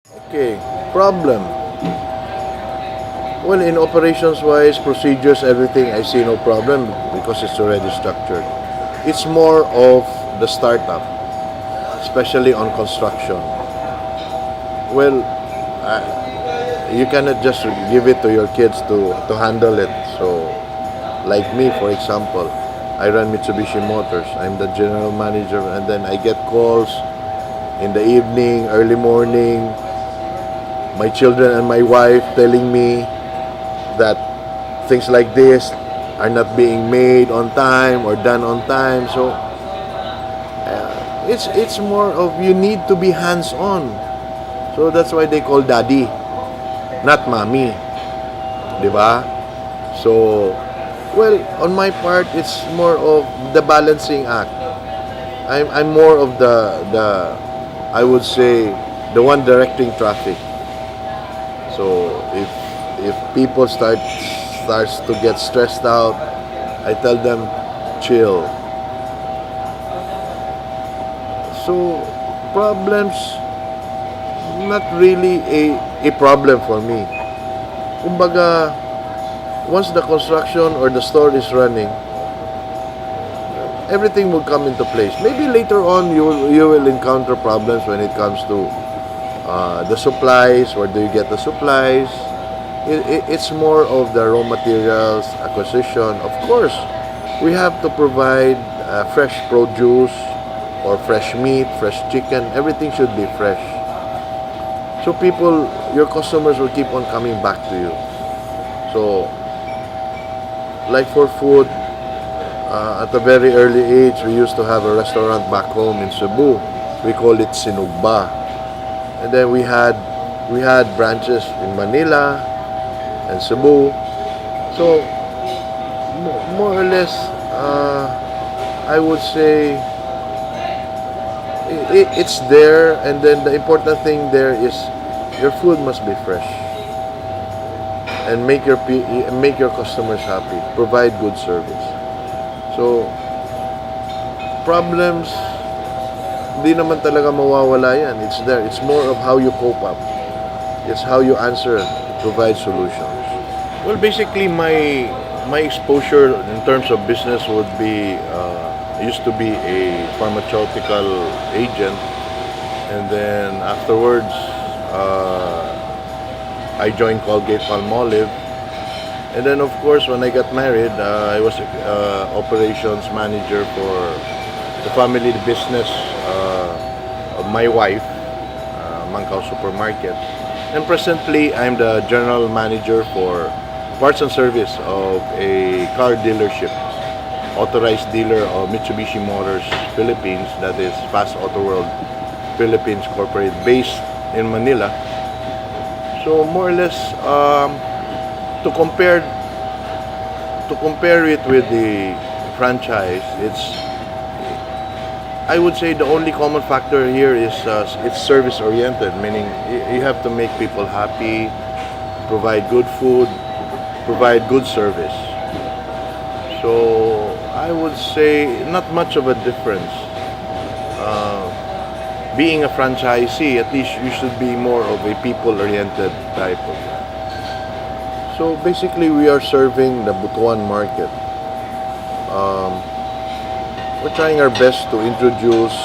Okay, problem. Well, in operations-wise, procedures, everything, I see no problem because it's already structured. It's more of the startup, especially on construction. Well, you cannot just give it to your kids to handle it. So, like me, for example, I run Mitsubishi Motors. I'm the general manager, and then I get calls in the evening, early morning, my children and my wife telling me that things like this are not being made on time or done on time. So it's more of you need to be hands on. So that's why they call daddy, not mommy, di ba? So well, on my part, it's more of the balancing act. I'm more of the I would say the one directing traffic. So if people starts to get stressed out, I tell them chill. So problems not really a problem for me. Kumbaga, once the construction or the store is running, everything will come into place. Maybe later on you will encounter problems when it comes to the supplies. Where do you get the supplies? It's more of the raw materials acquisition. Of course, we have to provide fresh produce or fresh meat, fresh chicken. Everything should be fresh. So people, your customers will keep on coming back to you. So, like for food, at a very early age, we used to have a restaurant back home in Cebu. We call it Sinugba. And then we had branches in Manila and Cebu. So more or less, I would say it's there. And then the important thing there is your food must be fresh and make your customers happy. Provide good service. So problems, di naman talaga mawawala yan. It's there. It's more of how you cope up. It's how you answer, provide solutions. Well, basically, my exposure in terms of business would be used to be a pharmaceutical agent, and then afterwards, I joined Colgate Palmolive, and then of course when I got married, I was operations manager for the family business of my wife, Mangkao Supermarket. And presently, I'm the general manager for parts and service of a car dealership, authorized dealer of Mitsubishi Motors Philippines, that is Fast Auto World Philippines Corporate, based in Manila. So more or less, to compare it with the franchise, I would say the only common factor here is it's service oriented, meaning you have to make people happy, provide good food, provide good service. So I would say not much of a difference. Being a franchisee, at least you should be more of a people oriented type of. So basically, we are serving the Butuan market. We're trying our best to introduce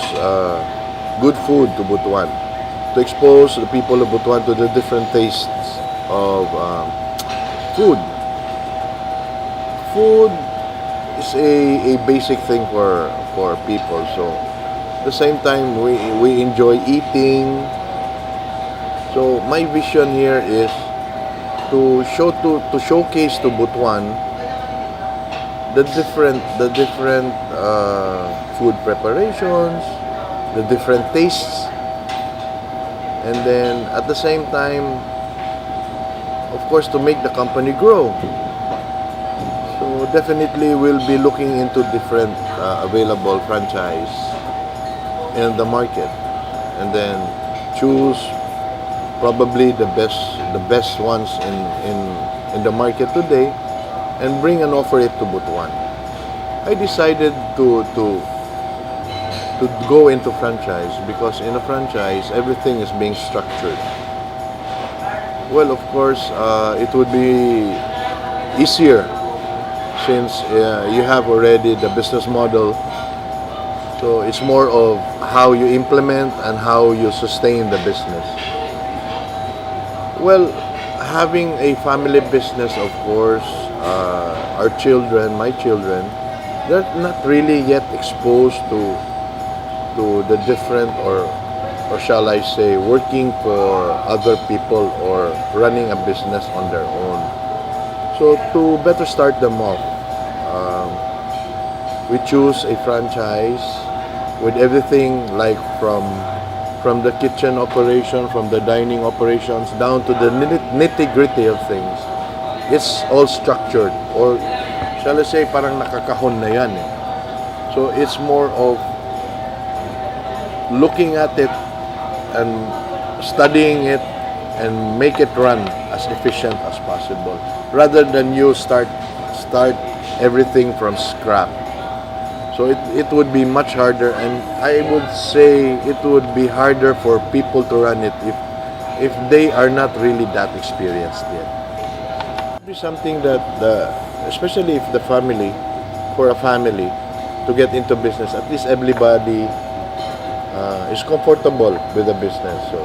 good food to Butuan, to expose the people of Butuan to the different tastes of food. Food is a basic thing for people. So at the same time, we enjoy eating. So my vision here is to showcase to Butuan the different food preparations, the different tastes, and then at the same time, of course, to make the company grow. So definitely, we'll be looking into different available franchise in the market, and then choose probably the best ones in the market today, and bring and offer it to Butuan. I decided to go into franchise because in a franchise everything is being structured. Well, of course, it would be easier since you have already the business model. So it's more of how you implement and how you sustain the business. Well, having a family business, of course, our children, my children, they're not really yet exposed to the different or shall I say working for other people or running a business on their own. So to better start them off, um, we choose a franchise with everything like from the kitchen operation, from the dining operations down to the nitty gritty of things. It's all structured, or shall I say parang nakakahon na yan eh. So it's more of looking at it and studying it and make it run as efficient as possible rather than you start everything from scrap. So it would be much harder, and I would say it would be harder for people to run it if they are not really that experienced yet. It would be something that especially if the family, for a family to get into business, at least everybody is comfortable with the business. So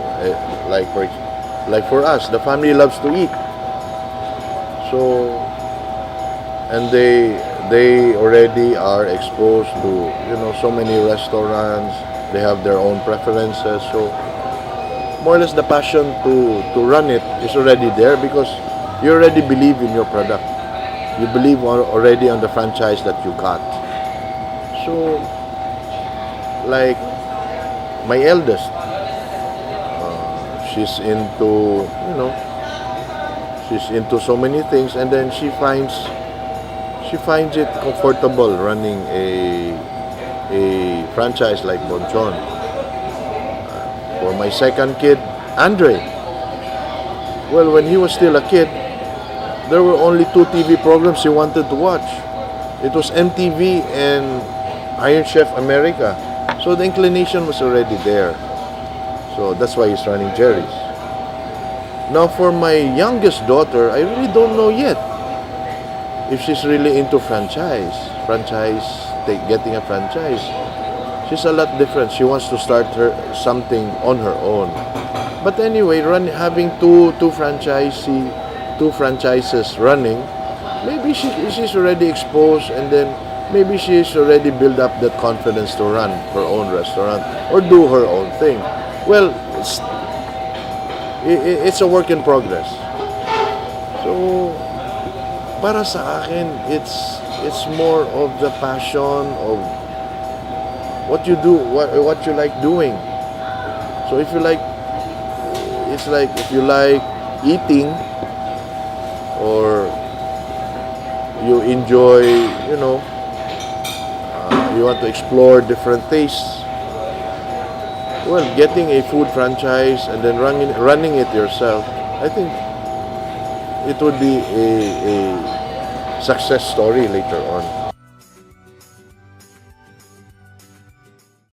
like for us, the family loves to eat. So and they already are exposed to so many restaurants. They have their own preferences. So more or less the passion to run it is already there because you already believe in your product. You believe already on the franchise that you got. So like my eldest, she's into she's into so many things, and then she finds it comfortable running a franchise like Bonchon. For my second kid, Andre, well, when he was still a kid, there were only two TV programs he wanted to watch. It was MTV and Iron Chef America. So the inclination was already there. So that's why he's running Gerrys. Now for my youngest daughter, I really don't know yet if she's really into getting a franchise. She's a lot different. She wants to start something on her own. But anyway, having two franchises running, maybe she's already exposed, and then maybe she's already built up that confidence to run her own restaurant or do her own thing. Well, it's a work in progress. So para sa akin, it's more of the passion of what you do, what you like doing. So if you like, it's like if you like eating, or you enjoy, you want to explore different tastes. Well, getting a food franchise and then running it yourself, I think it would be a success story later on.